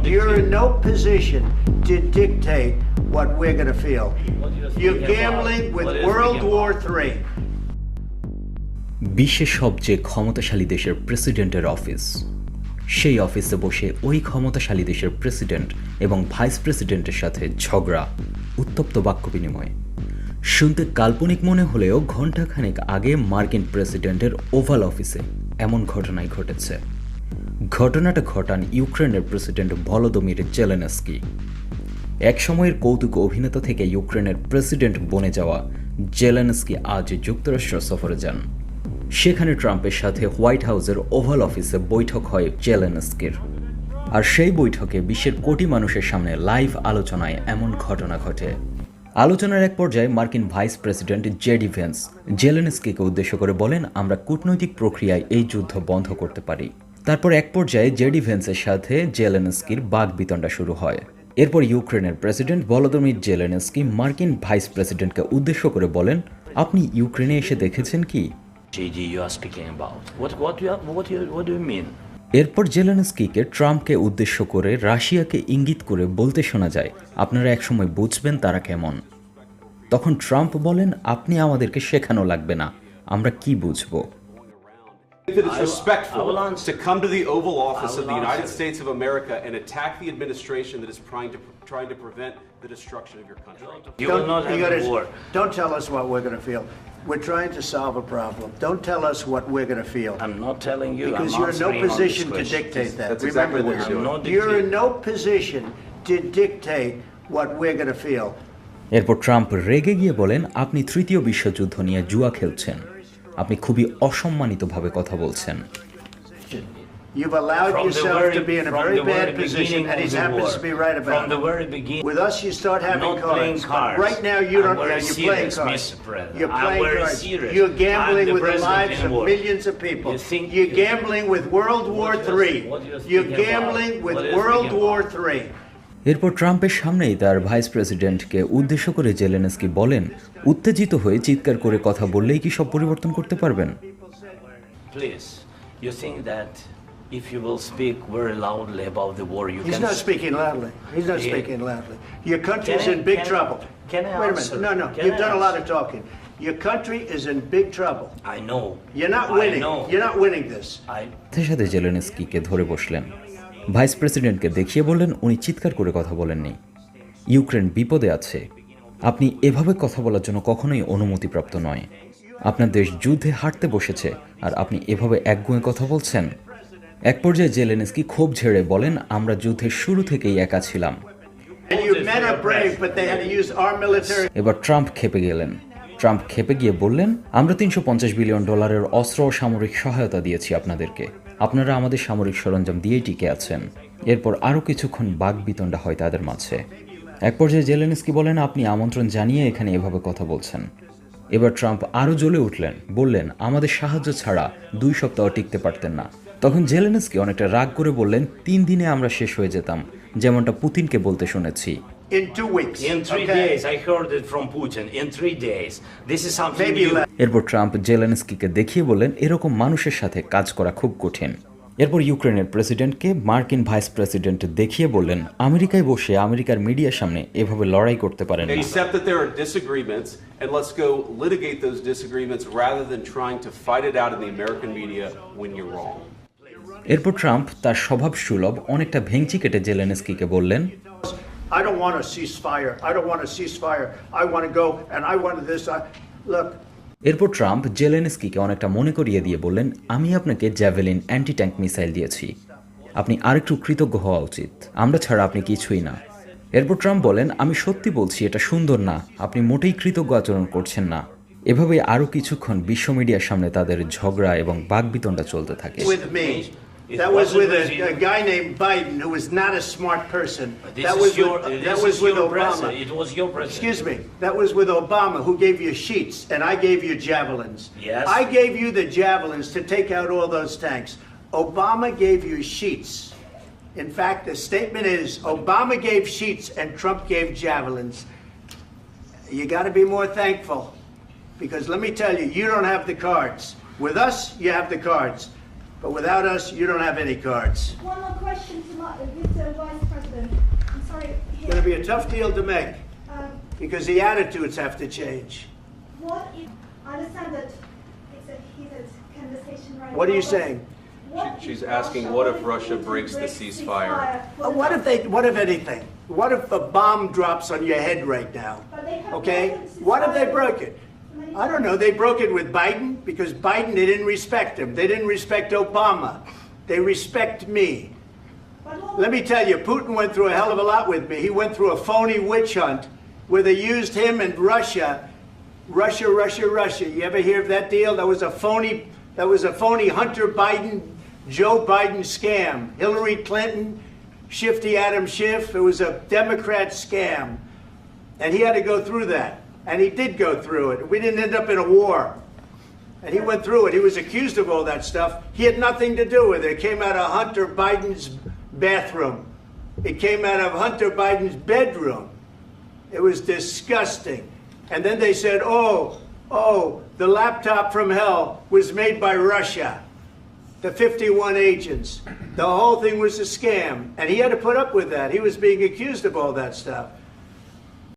You're in no position to dictate what we're going to feel. You're gambling with World War III. বিশ্বের সবচেয়ে ক্ষমতাশালী দেশের প্রেসিডেন্টের office, সেই অফিসে বসে ওই ক্ষমতাশালী দেশের প্রেসিডেন্ট এবং ভাইস প্রেসিডেন্টের সাথে ঝগড়া, উত্তপ্ত বাক্য বিনিময়। শুনতে কাল্পনিক মনে হলেও ঘণ্টাখানেক আগে মার্কিন প্রেসিডেন্টের ওভাল অফিসে এমন ঘটনাই ঘটেছে। ঘটনাটা ঘটান ইউক্রেনের প্রেসিডেন্ট ভলোদিমির জেলেনস্কি। এক সময়ের কৌতুক অভিনেতা থেকে ইউক্রেনের প্রেসিডেন্ট বনে যাওয়া জেলেনস্কি আজ যুক্তরাষ্ট্র সফরে যান। সেখানে ট্রাম্পের সাথে হোয়াইট হাউসের ওভাল অফিসে বৈঠক হয় জেলেনস্কির। আর সেই বৈঠকে বিশ্বের কোটি মানুষের সামনে লাইভ আলোচনায় এমন ঘটনা ঘটে। আলোচনার এক পর্যায়ে মার্কিন ভাইস প্রেসিডেন্ট জেডি ভেন্স জেলেনস্কিকে উদ্দেশ্য করে বলেন, আমরা কূটনৈতিক প্রক্রিয়ায় এই যুদ্ধ বন্ধ করতে পারি। তারপর এক পর্যায়ে জেডি ভেন্সের সাথে জেলেনস্কির বাগবিতণ্ডা শুরু হয়। এরপর ইউক্রেনের প্রেসিডেন্ট ভলোদিমির জেলেনস্কি মার্কিন ভাইস প্রেসিডেন্টকে উদ্দেশ্য করে বলেন, আপনি ইউক্রেনে এসে দেখেছেন কি? এরপর জেলেনস্কিকে ট্রাম্পকে উদ্দেশ্য করে রাশিয়াকে ইঙ্গিত করে বলতে শোনা যায়, আপনারা একসময় বুঝবেন তারা কেমন। তখন ট্রাম্প বলেন, আপনি আমাদেরকে শেখানো লাগবে না, আমরা কি বুঝবো। That it's respectful to come to the Oval Office of the United States of America and attack the administration that is trying to prevent the destruction of your country. You will not have a war. Don't tell us what we're going to feel. We're trying to solve a problem. Don't tell us what we're going to feel. I'm not telling you. Because I'm you're in no answering on this position to question. dictate that. That's Remember exactly what this. you're doing. You're in no position to dictate what we're going to feel. এরপর Trump রেগে গিয়ে বলেন, আপনি তৃতীয় বিশ্বযুদ্ধ নিয়ে জুয়া খেলছেন, আপনি খুবই অসম্মানিতভাবে কথা বলছেন। You've allowed yourself to be in a very bad position, and he happens to be right about it. With us, you start having cards. Right now, you don't. You're playing cards. You're playing cards. You're gambling with the lives of millions of people. You're gambling with World War III. You're gambling with World War III. এরপর ট্রাম্পের সামনেই তার vice প্রেসিডেন্টকে উদ্দেশ্য করে Zelensky বলেন, উত্তেজিত হয়ে চিৎকার করে কথা বললেই কি সব পরিবর্তন করতে পারবেন? Please, you think that if you will speak very loudly about the war, you can... He's not speaking loudly. He's not speaking loudly. Your country is in big trouble. Can I Wait a answer? minute. No. You've done a lot of talking. Your country is in big trouble. I know. You're not winning. You're not winning this. সাথে সাথে জেলেনস্কিকে ধরে বসলেন। Vice প্রেসিডেন্টকে দেখিয়ে বললেন, উনি চিৎকার করে কথা বলেননি। ইউক্রেন বিপদে আছে, আপনি এভাবে কথা বলার জন্য কখনোই অনুমতিপ্রাপ্ত নয়। আপনার দেশ যুদ্ধে হারতে বসেছে আর আপনি এভাবে একগুঁয়ে কথা বলছেন। এক পর্যায়ে জেলেনস্কি ক্ষোভ ঝেড়ে বলেন, আমরা যুদ্ধের শুরু থেকেই একা ছিলাম। এবার ট্রাম্প ক্ষেপে গেলেন। ট্রাম্প ক্ষেপে গিয়ে বললেন, আমরা $350 বিলিয়ন অস্ত্র ও সামরিক সহায়তা দিয়েছি আপনাদেরকে, আপনারা আমাদের সামরিক সরঞ্জাম দিয়েই টিকে আছেন। এরপর আরও কিছুক্ষণ বাকবিতণ্ডা হয় তাদের মাঝে। এক পর্যায়ে জেলেনস্কি বলেন, আপনি আমন্ত্রণ জানিয়ে এখানে এভাবে কথা বলছেন। এবার ট্রাম্প আরও জ্বলে উঠলেন, বললেন, আমাদের সাহায্য ছাড়া 2 সপ্তাহ টিকতে পারতেন না। তখন জেলেনস্কি অনেকটা রাগ করে বললেন, 3 দিনে আমরা শেষ হয়ে যেতাম, যেমনটা পুতিনকে বলতে শুনেছি। In 2 weeks. In 3 days, I heard it from Putin. In 3 days. This is something new. এরপর ট্রাম্প জেলেনস্কিকে দেখিয়ে বললেন, এরকম মানুষের সাথে কাজ করা খুব কঠিন। এরপর ইউক্রেনের প্রেসিডেন্টকে মার্কিন ভাইস প্রেসিডেন্ট দেখিয়ে বললেন, আমেরিকায় বসে আমেরিকার মিডিয়ার সামনে এভাবে লড়াই করতে পারেন না। Accept that there are disagreements and let's go litigate those disagreements rather than trying to fight it out in the American media when you're wrong. এরপর ট্রাম্প তার স্বভাবসুলভ অনেকটা ভেংচি কেটে জেলেনস্কিকে বললেন, I don't want a ceasefire. I don't want a ceasefire. I want to go and I want this. Look. এরপর Trump জেলেনস্কিকে অনেকটা মনে করিয়ে দিয়ে বললেন, আমি আপনাকে জ্যাভেলিন অ্যান্টি ট্যাঙ্ক মিসাইল দিয়েছি, আপনি আরেকটু কৃতজ্ঞ হওয়া উচিত, আমরা ছাড়া আপনি কিছুই না। এরপর ট্রাম্প বলেন, আমি সত্যি বলছি এটা সুন্দর না, আপনি মোটেই কৃতজ্ঞ আচরণ করছেন না। এভাবে আরও কিছুক্ষণ বিশ্ব মিডিয়ার সামনে তাদের ঝগড়া এবং বাকবিতণ্ডা চলতে থাকে। That was with a guy named Biden who was not a smart person. That was with Obama. It was your president. Excuse me. That was with Obama who gave you sheets and I gave you javelins. Yes. I gave you the javelins to take out all those tanks. Obama gave you sheets. In fact, the statement is Obama gave sheets and Trump gave javelins. You got to be more thankful because let me tell you, you don't have the cards. With us, you have the cards. But without us, you don't have any cards. One more question to Vice President. to be a tough deal to make because the attitudes have to change. What if, I understand that it's a heated conversation right now. What are you saying? She's asking, what if Russia breaks the ceasefire? What if anything? What if a bomb drops on your head right now? Okay? What if they broke it? I don't know. They broke it with Biden because Biden, they didn't respect him. They didn't respect Obama. They respect me. Let me tell you, Putin went through a hell of a lot with me. He went through a phony witch hunt where they used him and Russia. Russia. You ever hear of that deal? That was a phony Hunter Biden, Joe Biden scam. Hillary Clinton, Shifty Adam Schiff. It was a Democrat scam. And he had to go through that. And he did go through it. We didn't end up in a war. And he went through it. He was accused of all that stuff. He had nothing to do with it. It came out of Hunter Biden's bathroom. It came out of Hunter Biden's bedroom. It was disgusting. And then they said, oh, the laptop from hell was made by Russia. The 51 agents. The whole thing was a scam. And he had to put up with that. He was being accused of all that stuff.